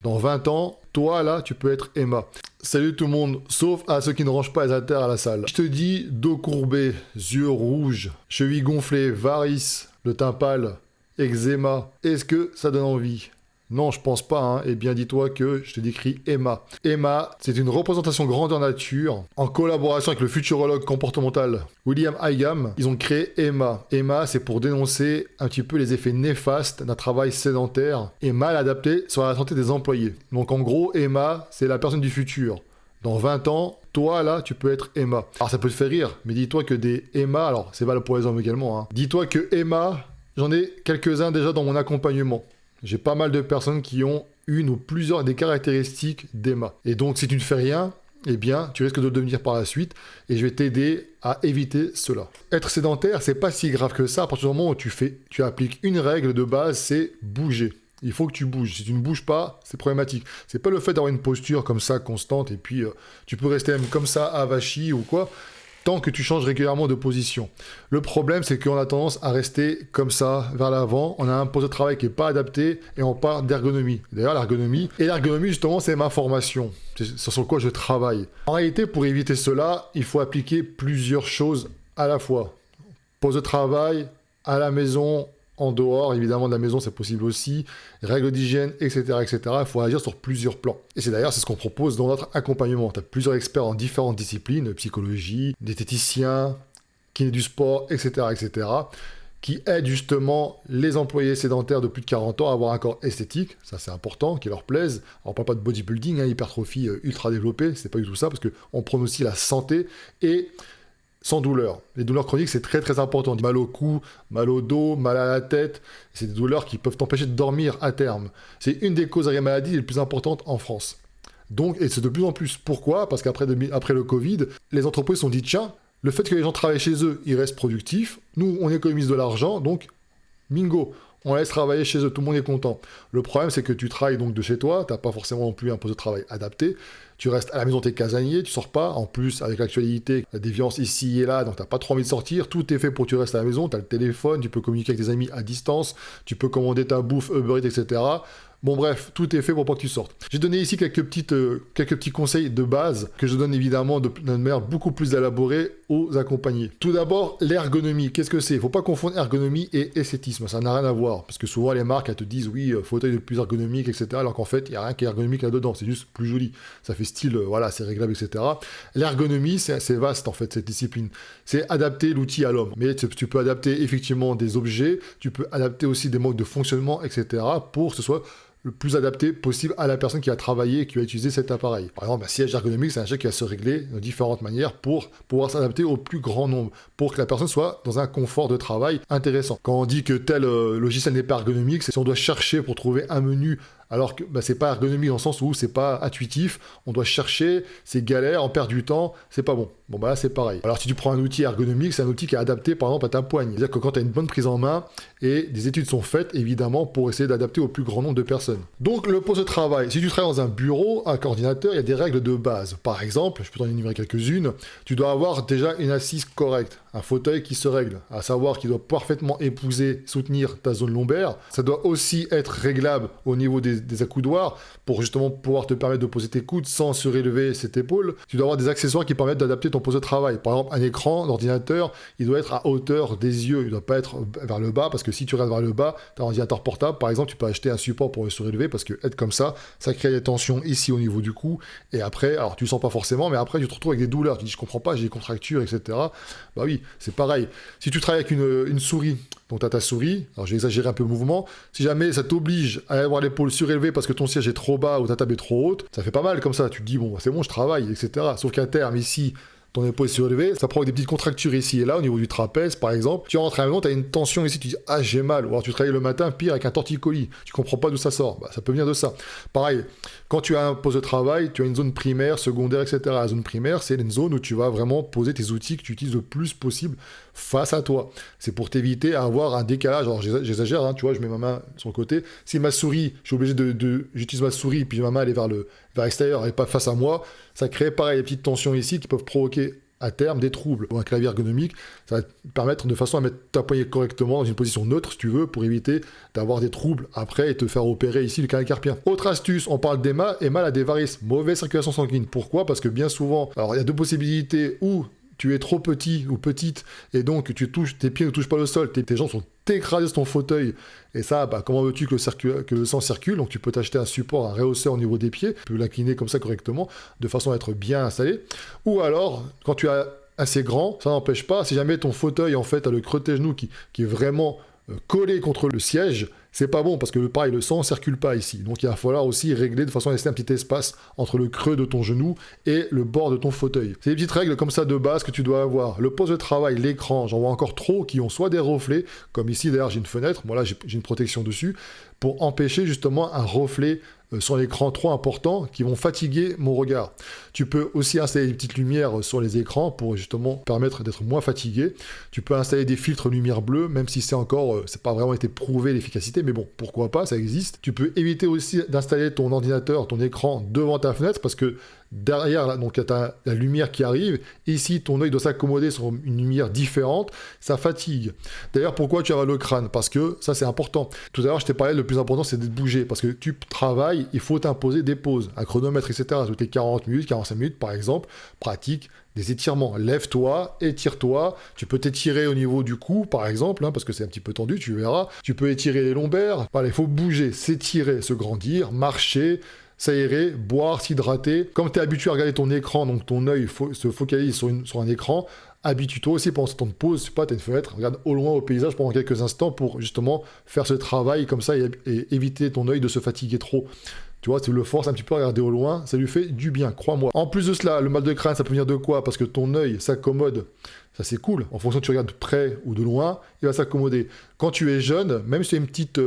Dans 20 ans, toi là, tu peux être Emma. Salut tout le monde, sauf à ceux qui ne rangent pas les haltères à la salle. Je te dis, dos courbé, yeux rouges, chevilles gonflées, varices, le teint pâle, eczéma. Est-ce que ça donne envie? Non, je pense pas, hein. Eh bien, dis-toi que je te décris Emma. Emma, c'est une représentation grandeur nature. En collaboration avec le futurologue comportemental William Higham, ils ont créé Emma. Emma, c'est pour dénoncer un petit peu les effets néfastes d'un travail sédentaire et mal adapté sur la santé des employés. Donc en gros, Emma, c'est la personne du futur. Dans 20 ans, toi là, tu peux être Emma. Alors ça peut te faire rire, mais dis-toi que des Emma, alors c'est valable pour les hommes également, hein. Dis-toi que Emma, j'en ai quelques-uns déjà dans mon accompagnement. J'ai pas mal de personnes qui ont une ou plusieurs des caractéristiques d'Emma. Et donc, si tu ne fais rien, eh bien, tu risques de le devenir par la suite. Et je vais t'aider à éviter cela. Être sédentaire, c'est pas si grave que ça. À partir du moment où tu appliques une règle de base, c'est bouger. Il faut que tu bouges. Si tu ne bouges pas, c'est problématique. C'est pas le fait d'avoir une posture comme ça, constante, et puis tu peux rester même comme ça, avachi ou quoi, tant que tu changes régulièrement de position. Le problème, c'est qu'on a tendance à rester comme ça, vers l'avant. On a un poste de travail qui n'est pas adapté et on parle d'ergonomie. D'ailleurs, l'ergonomie, justement, c'est ma formation. C'est sur quoi je travaille. En réalité, pour éviter cela, il faut appliquer plusieurs choses à la fois. Poste de travail, à la maison, en dehors, évidemment, de la maison, c'est possible aussi. Règles d'hygiène, etc., etc. Il faut agir sur plusieurs plans. Et c'est d'ailleurs, c'est ce qu'on propose dans notre accompagnement. Tu as plusieurs experts en différentes disciplines, psychologie, diététiciens, kiné du sport, etc., etc., qui aident justement les employés sédentaires de plus de 40 ans à avoir un corps esthétique. Ça, c'est important, qui leur plaise. Alors, on parle pas de bodybuilding, hein, hypertrophie ultra développée. C'est pas du tout ça, parce qu'on prône aussi la santé et sans douleur. Les douleurs chroniques, c'est très très important. Mal au cou, mal au dos, mal à la tête. C'est des douleurs qui peuvent t'empêcher de dormir à terme. C'est une des causes d'arrêt maladie les plus importantes en France. Donc, et c'est de plus en plus. Pourquoi? Parce qu'après le Covid, les entreprises se sont dit, tiens, le fait que les gens travaillent chez eux, ils restent productifs. Nous, on économise de l'argent, donc, bingo, on laisse travailler chez eux, tout le monde est content. Le problème, c'est que tu travailles donc de chez toi, tu n'as pas forcément non plus un poste de travail adapté. Tu restes à la maison, tu es casanier, tu sors pas. En plus, avec l'actualité, la déviance ici et là, donc tu n'as pas trop envie de sortir. Tout est fait pour que tu restes à la maison. Tu as le téléphone, tu peux communiquer avec tes amis à distance, tu peux commander ta bouffe, Uber Eats, etc. Bon bref, tout est fait pour pas que tu sortes. J'ai donné ici quelques petits conseils de base que je donne évidemment d'une manière beaucoup plus élaborée aux accompagnés. Tout d'abord, l'ergonomie. Qu'est-ce que c'est? Il ne faut pas confondre ergonomie et esthétisme. Ça n'a rien à voir. Parce que souvent les marques, elles te disent oui, fauteuil de plus ergonomique, etc. Alors qu'en fait, il n'y a rien qui est ergonomique là-dedans. C'est juste plus joli. Ça fait style, voilà, c'est réglable, etc. L'ergonomie, c'est vaste en fait, cette discipline. C'est adapter l'outil à l'homme. Mais tu peux adapter effectivement des objets, tu peux adapter aussi des modes de fonctionnement, etc. pour que ce soit le plus adapté possible à la personne qui a travaillé et qui va utiliser cet appareil. Par exemple, un siège ergonomique, c'est un siège qui va se régler de différentes manières pour pouvoir s'adapter au plus grand nombre, pour que la personne soit dans un confort de travail intéressant. Quand on dit que tel logiciel n'est pas ergonomique, c'est si on doit chercher pour trouver un menu alors que c'est pas ergonomique dans le sens où c'est pas intuitif, on doit chercher, c'est galère, on perd du temps, c'est pas bon. Bon bah là c'est pareil. Alors si tu prends un outil ergonomique, c'est un outil qui est adapté par exemple à ta poigne. C'est-à-dire que quand tu as une bonne prise en main, et des études sont faites évidemment pour essayer d'adapter au plus grand nombre de personnes. Donc le poste de travail, si tu travailles dans un bureau, un coordinateur, il y a des règles de base. Par exemple, je peux t'en énumérer quelques-unes, tu dois avoir déjà une assise correcte, un fauteuil qui se règle, à savoir qu'il doit parfaitement épouser, soutenir ta zone lombaire. Ça doit aussi être réglable au niveau des accoudoirs pour justement pouvoir te permettre de poser tes coudes sans surélever cette épaule. Tu dois avoir des accessoires qui permettent d'adapter ton poste de travail. Par exemple, un écran d'ordinateur, il doit être à hauteur des yeux, il ne doit pas être vers le bas parce que si tu regardes vers le bas, tu as un ordinateur portable, par exemple, tu peux acheter un support pour le surélever parce que être comme ça crée des tensions ici au niveau du cou et après, alors tu le sens pas forcément, mais après tu te retrouves avec des douleurs. Tu dis je comprends pas, j'ai des contractures, etc. Bah oui, c'est pareil. Si tu travailles avec une souris, donc tu as ta souris, alors je vais exagérer un peu le mouvement, si jamais ça t'oblige à avoir l'épaule surélevée parce que ton siège est trop bas ou ta table est trop haute, ça fait pas mal comme ça, tu te dis bon c'est bon je travaille, etc. Sauf qu'à terme ici, ton épaule est surélevée, ça provoque des petites contractures ici et là, au niveau du trapèze par exemple. Tu rentres à la maison, tu as une tension ici, tu dis ah j'ai mal, ou alors tu travailles le matin, pire avec un torticolis, tu comprends pas d'où ça sort, bah, ça peut venir de ça. Pareil, quand tu as un poste de travail, tu as une zone primaire, secondaire, etc. La zone primaire, c'est une zone où tu vas vraiment poser tes outils que tu utilises le plus possible face à toi. C'est pour t'éviter à avoir un décalage, alors j'exagère, hein, tu vois, je mets ma main sur le côté. Si ma souris, je suis obligé j'utilise ma souris, puis ma main elle est vers l'extérieur et pas face à moi, ça crée pareil des petites tensions ici qui peuvent provoquer à terme des troubles. Un clavier ergonomique, ça va te permettre de façon à mettre ta poignée correctement dans une position neutre, si tu veux, pour éviter d'avoir des troubles après et te faire opérer ici le canal carpien. Autre astuce, on parle d'Emma. Emma a des varices, mauvaise circulation sanguine. Pourquoi? Parce que bien souvent, alors il y a deux possibilités, où tu es trop petit ou petite et donc tes pieds ne touchent pas le sol, tes jambes sont écrasées sur ton fauteuil et ça, comment veux-tu que le sang circule? Donc tu peux t'acheter un support, un rehausseur au niveau des pieds, tu peux l'incliner comme ça correctement de façon à être bien installé. Ou alors, quand tu es assez grand, ça n'empêche pas, si jamais ton fauteuil en fait a le creux de tes genoux qui est vraiment collé contre le siège, c'est pas bon parce que pareil, le sang ne circule pas ici. Donc il va falloir aussi régler de façon à laisser un petit espace entre le creux de ton genou et le bord de ton fauteuil. C'est des petites règles comme ça de base que tu dois avoir. Le poste de travail, l'écran, j'en vois encore trop qui ont soit des reflets, comme ici d'ailleurs j'ai une fenêtre, moi là j'ai une protection dessus, pour empêcher justement un reflet sur l'écran trop important qui vont fatiguer mon regard. Tu peux aussi installer des petites lumières sur les écrans pour justement permettre d'être moins fatigué. Tu peux installer des filtres lumière bleue, même si c'est pas vraiment été prouvé l'efficacité, mais bon, pourquoi pas, ça existe. Tu peux éviter aussi d'installer ton ordinateur, ton écran devant ta fenêtre parce que derrière, là, donc, tu as la lumière qui arrive. Ici, ton œil doit s'accommoder sur une lumière différente. Ça fatigue. D'ailleurs, pourquoi tu as le crâne? Parce que ça, c'est important. Tout à l'heure, je t'ai parlé, le plus important, c'est de bouger. Parce que tu travailles, il faut t'imposer des pauses, un chronomètre, etc. Toutes les 40 minutes, 45 minutes, par exemple, pratique des étirements. Lève-toi, étire-toi. Tu peux t'étirer au niveau du cou, par exemple, parce que c'est un petit peu tendu, tu verras. Tu peux étirer les lombaires. Voilà, il faut bouger, s'étirer, se grandir, marcher, s'aérer, boire, s'hydrater. Comme tu es habitué à regarder ton écran, donc ton œil se focalise sur un écran, habitue-toi aussi pendant ce temps de pause, je sais pas, tu as une fenêtre, regarde au loin au paysage pendant quelques instants pour justement faire ce travail comme ça et éviter ton œil de se fatiguer trop. Tu vois, tu le forces un petit peu à regarder au loin, ça lui fait du bien, crois-moi. En plus de cela, le mal de crâne, ça peut venir de quoi? Parce que ton œil s'accommode, ça c'est cool, en fonction de tu regardes de près ou de loin, il va s'accommoder. Quand tu es jeune, même si tu as une petite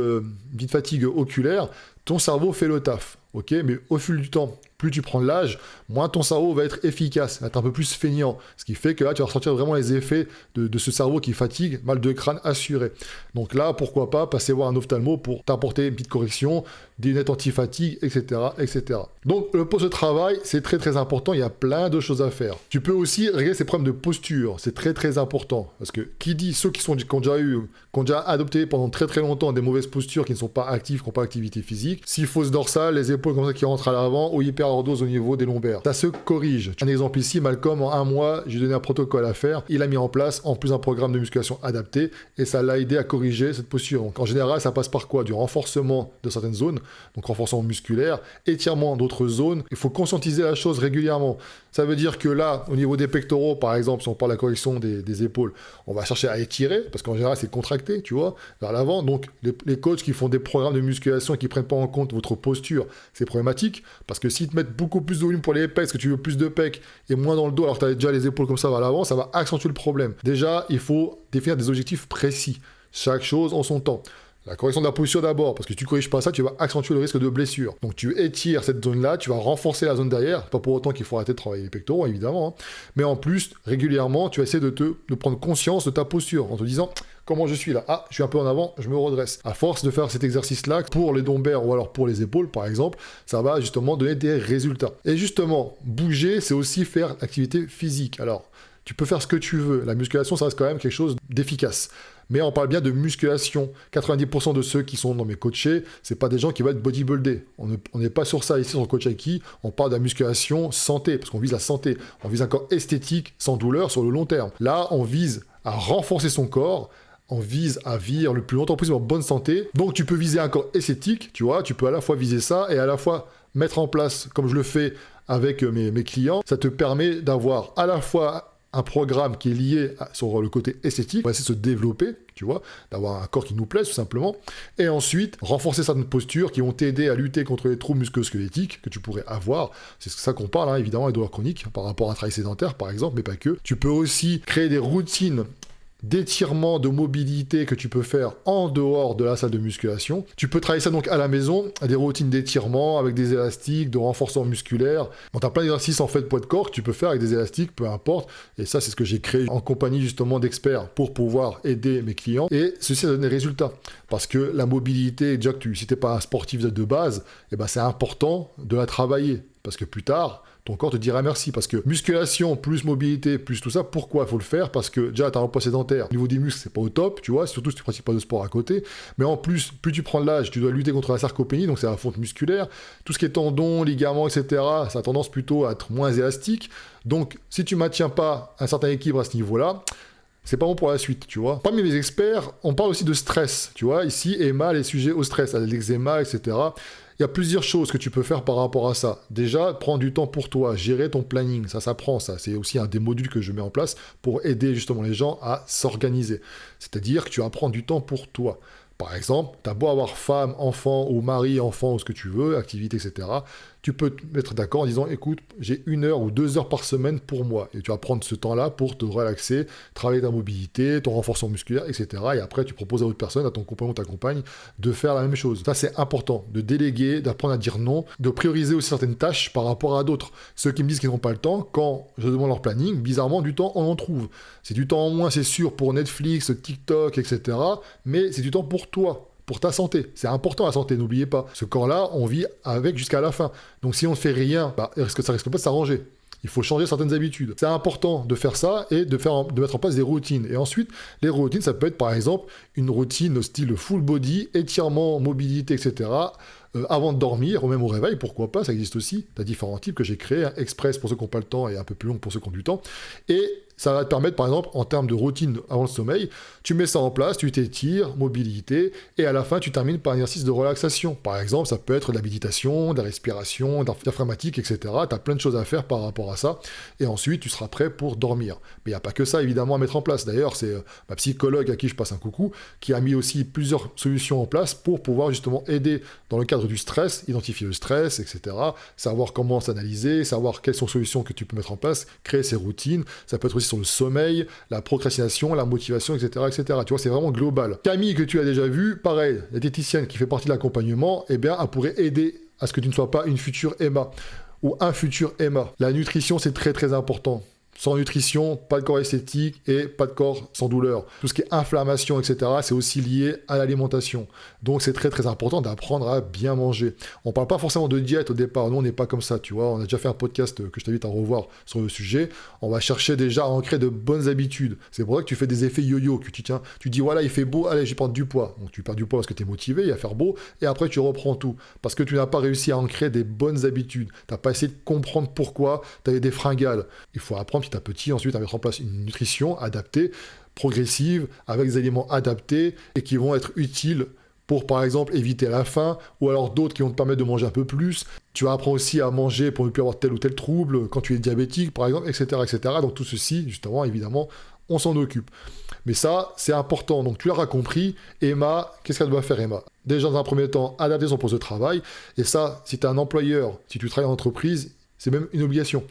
fatigue oculaire, ton cerveau fait le taf, ok? Mais au fil du temps, plus tu prends de l'âge, moins ton cerveau va être efficace, va être un peu plus feignant. Ce qui fait que là, tu vas ressentir vraiment les effets de ce cerveau qui fatigue, mal de crâne assuré. Donc là, pourquoi pas passer voir un ophtalmo pour t'apporter une petite correction, des lunettes anti-fatigue, etc., etc. Donc le poste de travail, c'est très très important, il y a plein de choses à faire. Tu peux aussi régler ces problèmes de posture, c'est très très important. Parce que qui dit ceux qui ont déjà adopté pendant très très longtemps des mauvaises postures, qui ne sont pas actives, qui n'ont pas d'activité physique, s'il fausse dorsale, les épaules comme ça qui rentrent à l'avant, ou hyperlordose au niveau des lombaires. Ça se corrige. Un exemple ici, Malcolm, en un mois, j'ai donné un protocole à faire, il a mis en place en plus un programme de musculation adapté, et ça l'a aidé à corriger cette posture. Donc en général, ça passe par quoi? Du renforcement de certaines zones, donc renforcement musculaire, étirement d'autres zones. Il faut conscientiser la chose régulièrement. Ça veut dire que là, au niveau des pectoraux, par exemple, si on parle de la correction des épaules, on va chercher à étirer, parce qu'en général, c'est contracté, tu vois, vers l'avant. Donc, les coachs qui font des programmes de musculation et qui ne prennent pas en compte votre posture, c'est problématique, parce que s'ils te mettent beaucoup plus de volume pour les pecs, parce que tu veux plus de pecs et moins dans le dos, alors que tu as déjà les épaules comme ça vers l'avant, ça va accentuer le problème. Déjà, il faut définir des objectifs précis. Chaque chose en son temps. La correction de la posture d'abord, parce que si tu ne corriges pas ça, tu vas accentuer le risque de blessure. Donc tu étires cette zone-là, tu vas renforcer la zone derrière, pas pour autant qu'il faut arrêter de travailler les pectoraux, évidemment, hein. Mais en plus, régulièrement, tu vas essayer de prendre conscience de ta posture, en te disant, comment je suis là? Ah, je suis un peu en avant, je me redresse. À force de faire cet exercice-là, pour les lombaires ou alors pour les épaules, par exemple, ça va justement donner des résultats. Et justement, bouger, c'est aussi faire activité physique. Alors, tu peux faire ce que tu veux. La musculation, ça reste quand même quelque chose d'efficace. Mais on parle bien de musculation. 90% de ceux qui sont dans mes coachés, c'est pas des gens qui vont être bodybuildés. On n'est pas sur ça ici, sur le coach Aiki. On parle de la musculation santé, parce qu'on vise la santé. On vise un corps esthétique, sans douleur, sur le long terme. Là, on vise à renforcer son corps. On vise à vivre le plus longtemps possible en bonne santé. Donc, tu peux viser un corps esthétique, tu vois. Tu peux à la fois viser ça et à la fois mettre en place, comme je le fais avec mes clients, ça te permet d'avoir à la fois un programme qui est lié sur le côté esthétique, on va essayer de se développer, tu vois, d'avoir un corps qui nous plaise tout simplement, et ensuite renforcer certaines postures qui vont t'aider à lutter contre les troubles musculo-squelettiques que tu pourrais avoir. C'est ça qu'on parle, hein, évidemment, les douleurs chroniques par rapport à un travail sédentaire par exemple, mais pas que. Tu peux aussi créer des routines d'étirement, de mobilité que tu peux faire en dehors de la salle de musculation. Tu peux travailler ça donc à la maison, à des routines d'étirement avec des élastiques, de renforcement musculaire. Donc tu as plein d'exercices en fait poids de corps que tu peux faire avec des élastiques, peu importe. Et ça, c'est ce que j'ai créé en compagnie justement d'experts pour pouvoir aider mes clients. Et ceci a donné des résultats. Parce que la mobilité, déjà que si tu n'es pas un sportif de base, eh ben, c'est important de la travailler. Parce que plus tard, ton corps te dira merci. Parce que musculation, plus mobilité, plus tout ça, pourquoi il faut le faire? Parce que déjà, tu as un poids sédentaire. Au niveau des muscles, c'est pas au top, tu vois, surtout si tu pratiques pas de sport à côté. Mais en plus, plus tu prends de l'âge, tu dois lutter contre la sarcopénie, donc c'est la fonte musculaire. Tout ce qui est tendons, ligaments, etc., ça a tendance plutôt à être moins élastique. Donc, si tu maintiens pas un certain équilibre à ce niveau-là, c'est pas bon pour la suite, tu vois. Parmi les experts, on parle aussi de stress, tu vois. Ici, Emma, les sujets au stress, l'eczéma, etc. Il y a plusieurs choses que tu peux faire par rapport à ça. Déjà, prendre du temps pour toi, gérer ton planning, ça s'apprend, ça. C'est aussi un des modules que je mets en place pour aider justement les gens à s'organiser. C'est-à-dire que tu vas prendre du temps pour toi. Par exemple, tu as beau avoir femme, enfant, ou mari, enfant, ou ce que tu veux, activité, etc. Tu peux te mettre d'accord en disant, écoute, j'ai 1 heure ou 2 heures par semaine pour moi. Et tu vas prendre ce temps-là pour te relaxer, travailler ta mobilité, ton renforcement musculaire, etc. Et après, tu proposes à d'autres personnes, à ton compagnon ou ta compagne, de faire la même chose. Ça, c'est important, de déléguer, d'apprendre à dire non, de prioriser aussi certaines tâches par rapport à d'autres. Ceux qui me disent qu'ils n'ont pas le temps, quand je demande leur planning, bizarrement, du temps, on en trouve. C'est du temps en moins, c'est sûr, pour Netflix, TikTok, etc. Mais c'est du temps pour toi. Pour ta santé. C'est important la santé, n'oubliez pas. Ce corps-là, on vit avec jusqu'à la fin. Donc si on ne fait rien, ça risque pas de s'arranger. Il faut changer certaines habitudes. C'est important de faire ça et de mettre en place des routines. Et ensuite, les routines, ça peut être par exemple une routine style full body, étirement, mobilité, etc. Avant de dormir, ou même au réveil, pourquoi pas, ça existe aussi. Tu as différents types que j'ai créés, express pour ceux qui n'ont pas le temps et un peu plus long pour ceux qui ont du temps. Et ça va te permettre, par exemple, en termes de routine avant le sommeil, tu mets ça en place, tu t'étires, mobilité, et à la fin, tu termines par un exercice de relaxation. Par exemple, ça peut être de la méditation, de la respiration, de diaphragmatique, etc. Tu as plein de choses à faire par rapport à ça. Et ensuite, tu seras prêt pour dormir. Mais il n'y a pas que ça, évidemment, à mettre en place. D'ailleurs, c'est ma psychologue à qui je passe un coucou, qui a mis aussi plusieurs solutions en place pour pouvoir justement aider dans le cadre du stress, identifier le stress, etc. Savoir comment s'analyser, savoir quelles sont les solutions que tu peux mettre en place, créer ces routines. Ça peut être aussi sur le sommeil, la procrastination, la motivation, etc., etc. Tu vois, c'est vraiment global. Camille, que tu as déjà vu, pareil, la diététicienne qui fait partie de l'accompagnement, eh bien, elle pourrait aider à ce que tu ne sois pas une future Emma ou un futur Emma. La nutrition, c'est très, très important. Sans nutrition, pas de corps esthétique et pas de corps sans douleur. Tout ce qui est inflammation, etc., c'est aussi lié à l'alimentation. Donc c'est très très important d'apprendre à bien manger. On parle pas forcément de diète au départ, nous on n'est pas comme ça, tu vois. On a déjà fait un podcast que je t'invite à revoir sur le sujet. On va chercher déjà à ancrer de bonnes habitudes. C'est pour ça que tu fais des effets yo-yo, que tu dis voilà, il fait beau, allez, je vais prendre du poids. Donc tu perds du poids parce que tu es motivé, il va faire beau, et après tu reprends tout. Parce que tu n'as pas réussi à ancrer des bonnes habitudes. Tu n'as pas essayé de comprendre pourquoi tu avais des fringales. Il faut apprendre petit à petit ensuite à mettre en place une nutrition adaptée, progressive, avec des aliments adaptés et qui vont être utiles pour, par exemple, éviter la faim, ou alors d'autres qui vont te permettre de manger un peu plus. Tu vas apprendre aussi à manger pour ne plus avoir tel ou tel trouble quand tu es diabétique, par exemple, etc., etc. Donc tout ceci, justement, évidemment, on s'en occupe. Mais ça, c'est important. Donc tu l'auras compris, Emma, qu'est-ce qu'elle doit faire, Emma? Déjà, dans un premier temps, adapter son poste de travail. Et ça, si tu es un employeur, si tu travailles en entreprise, c'est même une obligation.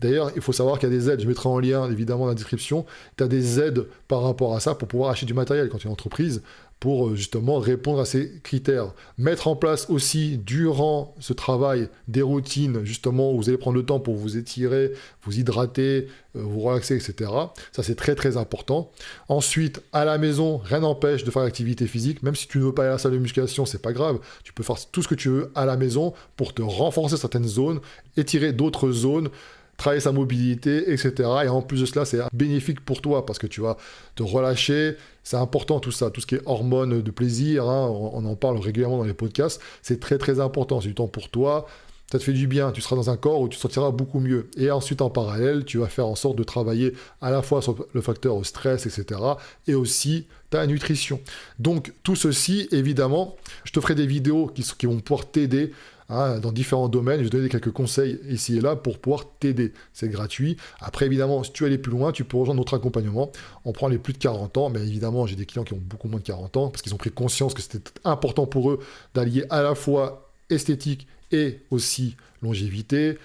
D'ailleurs, il faut savoir qu'il y a des aides, je mettrai en lien évidemment dans la description, tu as des aides par rapport à ça pour pouvoir acheter du matériel quand tu es en entreprise, pour justement répondre à ces critères. Mettre en place aussi, durant ce travail, des routines, justement, où vous allez prendre le temps pour vous étirer, vous hydrater, vous relaxer, etc. Ça, c'est très, très important. Ensuite, à la maison, rien n'empêche de faire l'activité physique. Même si tu ne veux pas aller à la salle de musculation, c'est pas grave. Tu peux faire tout ce que tu veux à la maison pour te renforcer certaines zones, étirer d'autres zones, travailler sa mobilité, etc. Et en plus de cela, c'est bénéfique pour toi parce que tu vas te relâcher. C'est important tout ça, tout ce qui est hormones de plaisir, hein, on en parle régulièrement dans les podcasts. C'est très très important, c'est du temps pour toi. Ça te fait du bien, tu seras dans un corps où tu te sentiras beaucoup mieux. Et ensuite, en parallèle, tu vas faire en sorte de travailler à la fois sur le facteur stress, etc. et aussi ta nutrition. Donc, tout ceci, évidemment, je te ferai des vidéos qui vont pouvoir t'aider dans différents domaines. Je vais te donner quelques conseils ici et là pour pouvoir t'aider. C'est gratuit. Après, évidemment, si tu veux aller plus loin, tu peux rejoindre notre accompagnement. On prend les plus de 40 ans, mais évidemment, j'ai des clients qui ont beaucoup moins de 40 ans parce qu'ils ont pris conscience que c'était important pour eux d'allier à la fois esthétique et aussi longévité,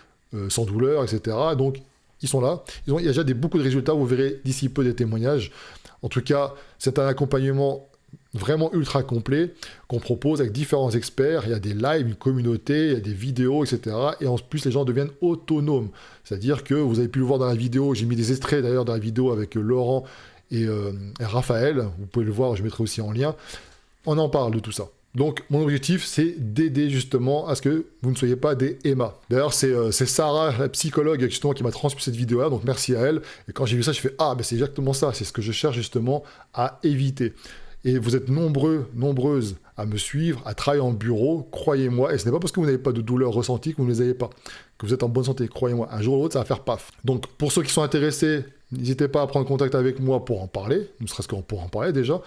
sans douleur, etc. Donc, ils sont là. Il y a déjà beaucoup de résultats. Vous verrez d'ici peu des témoignages. En tout cas, c'est un accompagnement vraiment ultra complet qu'on propose avec différents experts. Il y a des lives, une communauté, il y a des vidéos, etc. Et en plus, les gens deviennent autonomes. C'est-à-dire que vous avez pu le voir dans la vidéo. J'ai mis des extraits d'ailleurs dans la vidéo avec Laurent et Raphaël. Vous pouvez le voir, je mettrai aussi en lien. On en parle de tout ça. Donc, mon objectif, c'est d'aider justement à ce que vous ne soyez pas des EMA. D'ailleurs, c'est Sarah, la psychologue, justement, qui m'a transmis cette vidéo-là, donc merci à elle. Et quand j'ai vu ça, je fais « Ah, ben c'est exactement ça, c'est ce que je cherche justement à éviter ». Et vous êtes nombreux, nombreuses à me suivre, à travailler en bureau, croyez-moi, et ce n'est pas parce que vous n'avez pas de douleurs ressenties que vous ne les avez pas, que vous êtes en bonne santé, croyez-moi. Un jour ou l'autre, ça va faire paf. Donc, pour ceux qui sont intéressés, n'hésitez pas à prendre contact avec moi pour en parler, ne serait-ce qu'on pour en parler déjà,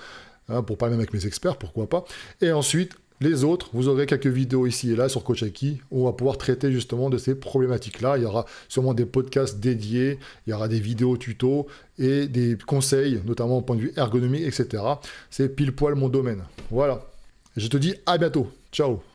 hein, pour parler même avec mes experts, pourquoi pas. Et ensuite, les autres, vous aurez quelques vidéos ici et là sur Coach Aki où on va pouvoir traiter justement de ces problématiques-là. Il y aura sûrement des podcasts dédiés, il y aura des vidéos tutos et des conseils, notamment au point de vue ergonomique, etc. C'est pile poil mon domaine. Voilà. Je te dis à bientôt. Ciao.